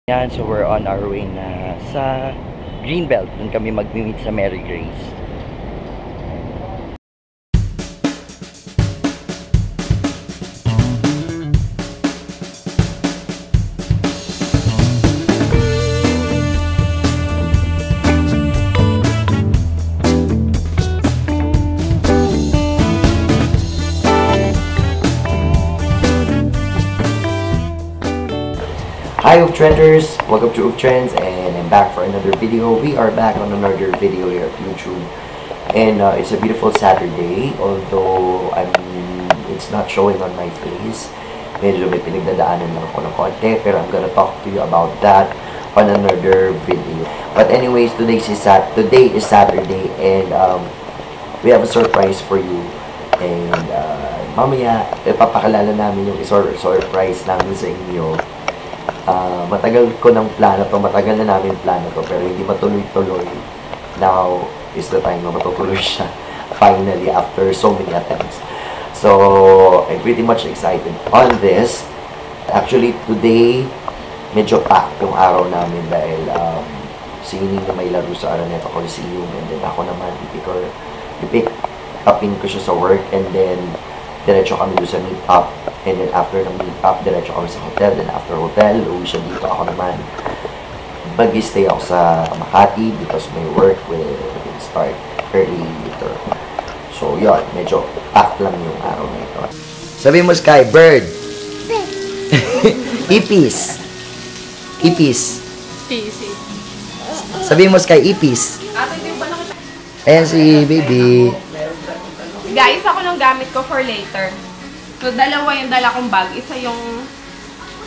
Yan, so we're on our way na sa Greenbelt. Doon kami mag-meet sa Mary Grace. Hi Oof Trenders! Welcome to Oof Trends and I'm back for another video. We are back on another video here at YouTube. And it's a beautiful Saturday, although it's not showing on my face. Medyo may pinagdadaanan lang ako ng konti, pero I'm gonna talk to you about that on another video. But anyways, today is Saturday and we have a surprise for you. And mamaya, ipapakalala namin yung surprise namin sa inyo. Matagal na namin plano to, pero hindi matuloy-tuloy. Now is the time na matutuloy siya finally after so many attempts. So I'm pretty much excited on this. Actually today medyo packed yung araw namin dahil si Ning na may laro sa Araneta Coliseum, and then ako naman i-pick upin ko siya sa work, and then diretso kami doon sa meet up. And then after ng meet up, diretso kami sa hotel. Then after hotel, uwi siya dito. Ako naman, mag-stay ako sa Makati because my work will start early later. So yun, medyo packed lang yung araw na ito. Sabi mo, Sky, bird. Ipis. Ipis. Sabi mo, Sky, ipis. Ayan si baby. Guys, ako nung gamit ko for later. So, dalawa yung dala kong bag. Isa yung...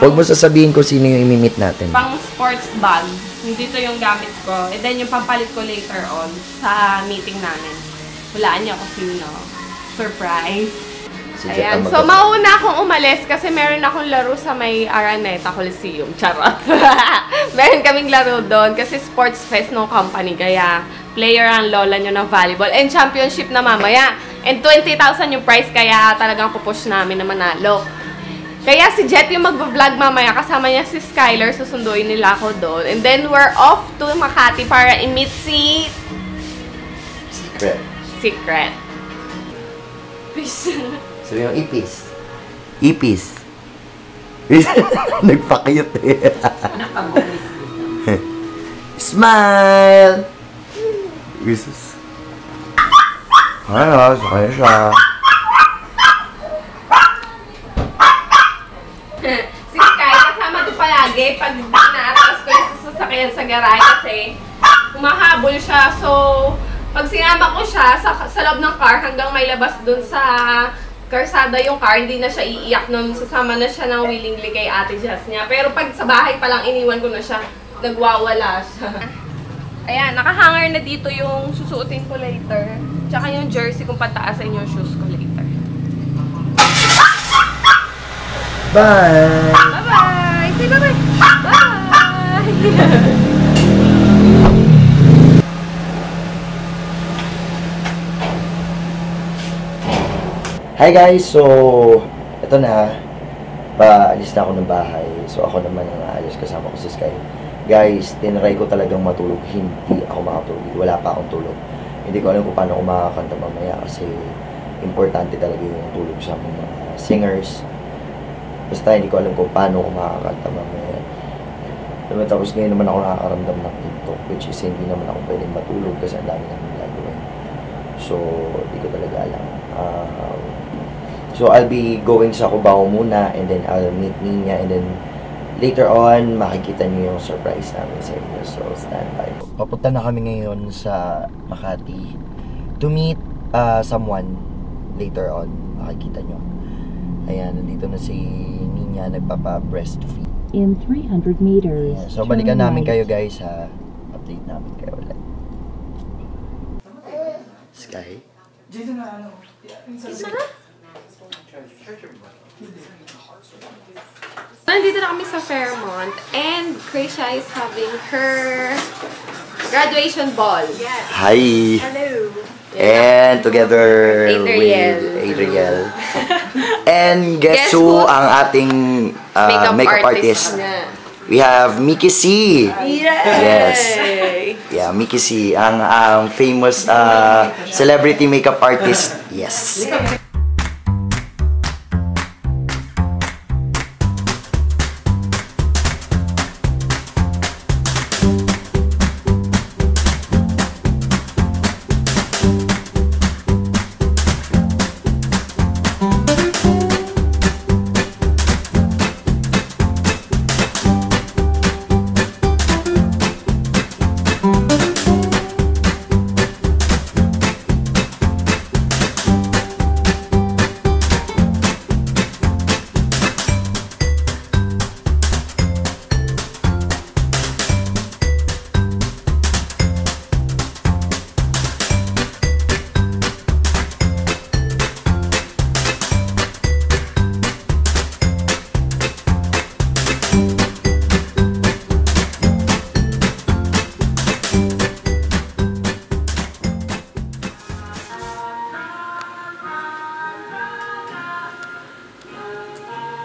Huwag mo sasabihin ko sino yung imimit natin. Pang sports bag. Dito yung gamit ko. And then, yung pampalit ko later on sa meeting namin. Hulaan niyo ako sino. Surprise. Ayan. So, mauna akong umalis kasi meron akong laro sa may Araneta Coliseum. Charot. Meron kaming laro doon kasi sports fest ng company. Kaya, player ang lola nyo ng volleyball. And championship na mamaya. And 20,000 yung price, kaya talagang pupush namin na manalo. Kaya si Jet yung mag-vlog mamaya, kasama niya si Skyler, susunduin nila ako doon. And then we're off to Makati para i-meet si... Secret. Peace. Sabi mo, ipis. Ipis. Nagpakayot eh. Smile! Jesus. Ano, sakay siya. Si Sky, kasama to palagi pag naatas ko yung sasakyan sa garahe kasi humahabol siya. So, pag sinama ko siya sa loob ng car hanggang may labas dun sa karsada yung car, hindi na siya iiyak nun. Sasama na siya ng willingly kay Ate Jazz niya. Pero pag sa bahay pa lang iniwan ko na siya, nagwawala siya. Ayan, nakahanger na dito yung susuotin ko later. Tsaka yung jersey kung pataasin yung shoes ko later. Bye! Bye-bye! Say bye-bye! Bye! Hi guys! So, ito na. Paalis na ako ng bahay. So, ako naman ang aalis kasama ko si Sky. Guys, tinry ko talagang matulog. Hindi ako makatulog. Wala pa akong tulog. Hindi ko alam kung paano ako makakanta mamaya kasi importante talaga yung tulog sa mga singers. Basta hindi ko alam kung paano ako makakanta mamaya. Tapos ngayon naman ako nakakaramdam ng TikTok, which is hindi naman ako pwedeng matulog kasi ang dami namin gagawin. So, hindi ko talaga alam. So, I'll be going sa Cubao muna and then I'll meet Nina and then later on, makikita niyo yung surprise namin sa inyo. So, stand by. Papunta na kami ngayon sa Makati to meet someone later on. Makikita niyo. Ayan, nandito na si Nina nagpapa-breastfeed. In 300 meters. Ayan. So, balikan namin kayo guys ha. Update namin kayo ulit. Sky? Dito na ano? Nandito na kami sa Fairmont and Krisha is having her graduation ball. Yes. Hi! Hello! And together Adriel. with Adriel. And guess who ang ating makeup artist? niya. We have Mickey C. Yes. Yeah, Mickey C, ang famous celebrity makeup artist. Yes.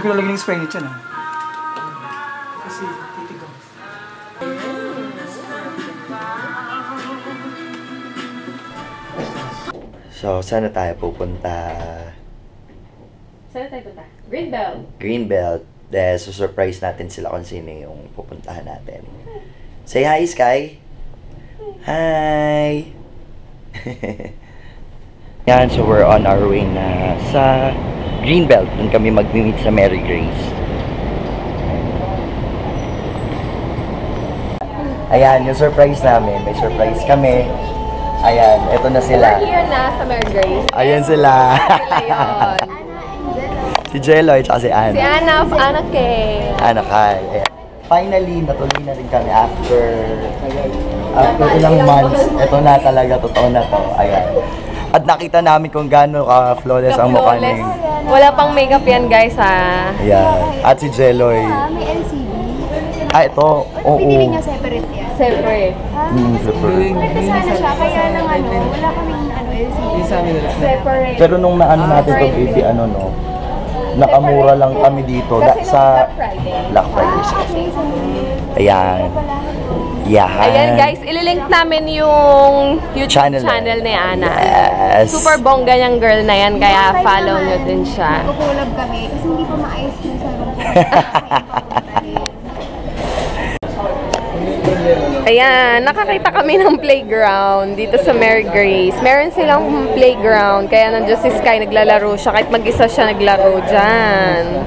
Hindi ko lalagyan ng spray niya na. Kasi titigaw. So, saan na tayo pupunta? Saan tayo punta? Greenbelt. Greenbelt. Dahil surprise natin sila kung sino yung pupuntahan natin. Say hi, Sky! Hi! Yan, so we're on our way na sa Greenbelt. Doon kami mag-meet sa Mary Grace. Ayan, yung surprise namin. May surprise kami. Ayan, eto na sila. We're here na sa Mary Grace. Ayan sila. Sila yun. Si Jeloy, tsaka si Anna. Si Anna of Anna Kay. Anna Kay. Ayan. Finally, natuloy na rin kami after ilang months. Ito na talaga, totoo na to. Ayan. At nakita namin kung gaano ka-flawless ang mukha niya. Wala pang makeup yan, guys, ha? Ayan. At si Jeloy. May LCD. Ito. Oo. Pinili niya separate yan. Separate. Separate. Ito sana siya, kaya lang wala kaming LCD. Separate. Pero nung naano natin to baby, nakamura lang kami dito. Sa Black Friday. Ayan. Yan. Ayan, guys, ililink namin yung YouTube channel ni Ana. Yes. Super bongga niyang girl na yan, kaya follow nyo din siya. Kukulab kami kasi hindi pa maayos yung salon ko. Ayan, nakakita kami ng playground dito sa Mary Grace. Meron silang playground, kaya nandiyan si Sky, naglalaro siya. Kahit mag-isa siya naglaro dyan.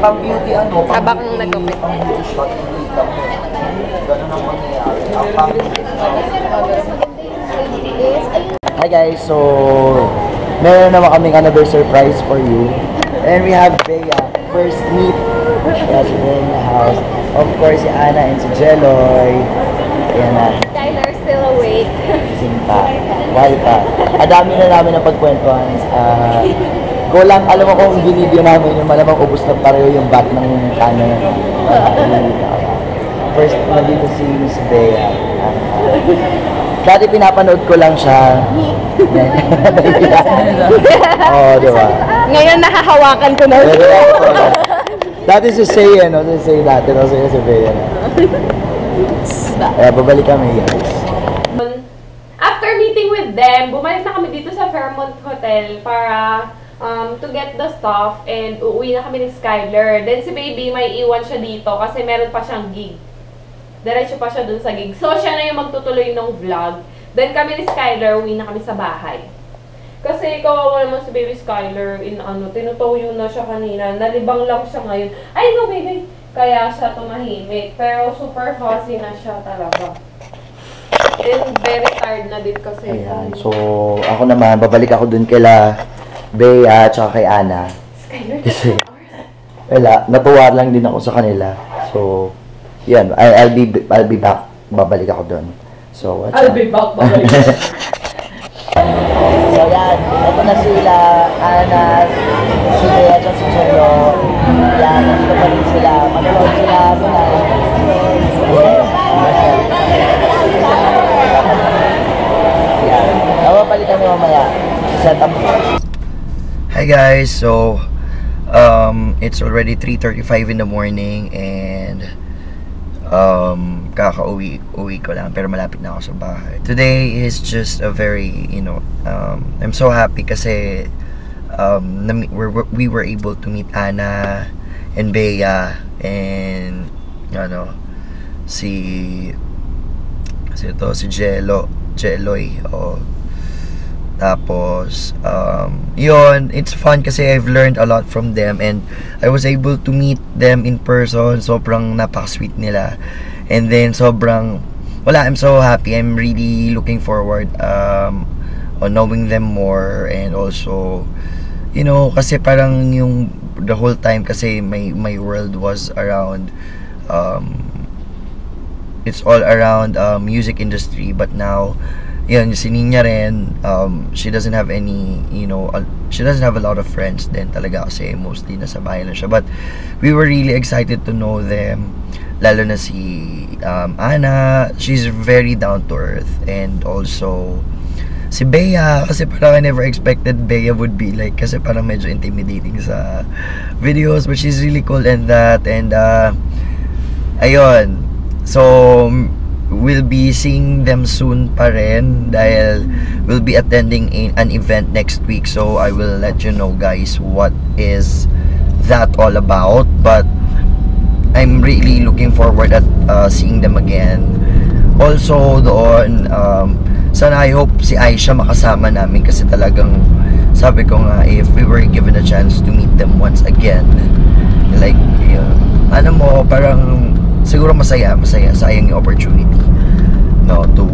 Pang beauty Habang nagupit. Pang beauty shot, ganun ang mangyayari. Hi guys, so meron naman kaming another surprise for you. And we have Bea, first meet. Yes, we're in the house. Of course, si Anna and si Jeloy. Ayan na. Skylar still awake. Sinta. Why pa? Adami na namin na pagkwentuhan. Alam mo kung binideo namin yung malamang ubus na pareho yung bat ng kanan. First, nandito si Miss Bea. Dati pinapanood ko lang siya. Oo, diba? Ngayon nahahawakan ko na. Dati si Say, no? Si Say dati, no? Si Bea, no? Kaya babalik kami, guys. After meeting with them, bumalik na kami dito sa Fairmont Hotel para to get the stuff and uuwi na kami ni Skylar. Then si Baby may iwan siya dito kasi meron pa siyang gig. Diretso pa siya dun sa gig. So siya na yung magtutuloy ng vlog. Then kami ni Skylar, uwi na kami sa bahay. Kasi kawawa naman si Baby Skylar, tinutuyo na siya kanina. Nalibang lang siya ngayon. Ay no, baby! Kaya siya tumahimik. Pero super fussy na siya talaga. And very tired na din kasi. Ayan. So, ako naman, babalik ako dun kila Bea at saka kay Ana. Kasi, wala, natuwa lang din ako sa kanila. So, yan, I'll be back. Babalik ako dun. So, I'll be back, babalik. So, yan. Ito na sila, Ana, si Bea at si Jero. Yan, nandito pa rin sila. Manonood sila. Yan. Babalik kami mamaya. Set up. Hi guys, so it's already 3:35 in the morning and Kakauwi ko lang, pero malapit na ako sa bahay. Today is just a very, I'm so happy kasi we were able to meet Ana and Bea and si Jeloy. Tapos yun, it's fun kasi I've learned a lot from them and I was able to meet them in person. Sobrang napaka-sweet nila. And then I'm so happy. I'm really looking forward on knowing them more, and also kasi parang the whole time kasi my world was around it's all around music industry, but now yun, si Ninya rin, she doesn't have any, she doesn't have a lot of friends din talaga kasi mostly nasa bahay lang siya. But we were really excited to know them, lalo na si Ana. She's very down to earth. And also si Bea, kasi parang I never expected Bea would be like, kasi parang medyo intimidating sa videos, but she's really cool and that. And ayun, so we'll be seeing them soon pa rin dahil we'll be attending an event next week, so I will let you know guys what is that all about. But I'm really looking forward at seeing them again. Also doon, sana I hope si Aisha makasama namin kasi talagang sabi ko nga, if we were given a chance to meet them once again, like parang siguro masaya, sayang yung opportunity to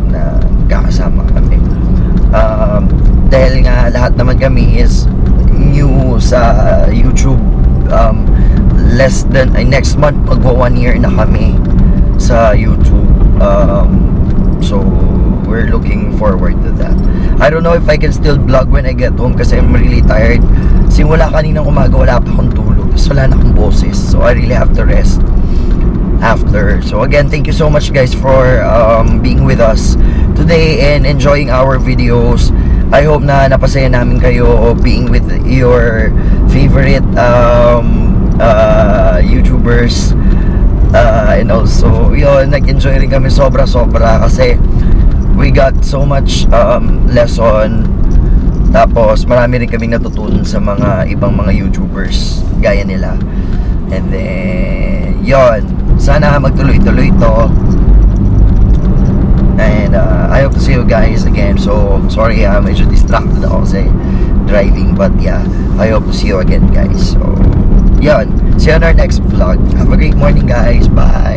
na magkakasama kami. Dahil nga lahat naman kami is new sa YouTube. Less than next month magwa 1 year na kami sa YouTube. So we're looking forward to that. I don't know if I can still vlog when I get home kasi I'm really tired. Simula kaninang umaga wala pa akong tulog, so wala na akong boses, so I really have to rest after. So again, thank you so much guys for being with us today and enjoying our videos. I hope na napasaya namin kayo being with your favorite YouTubers, and also yun, nag-enjoy rin kami sobra kasi we got so much lesson, tapos marami rin kaming natutunan sa mga ibang mga YouTubers gaya nila. And then yun, sana magtuloy-tuloy to. And I hope to see you guys again. So sorry, medyo distracted ako kasi driving, but yeah, I hope to see you again guys. So yun, see you on our next vlog. Have a great morning guys. Bye.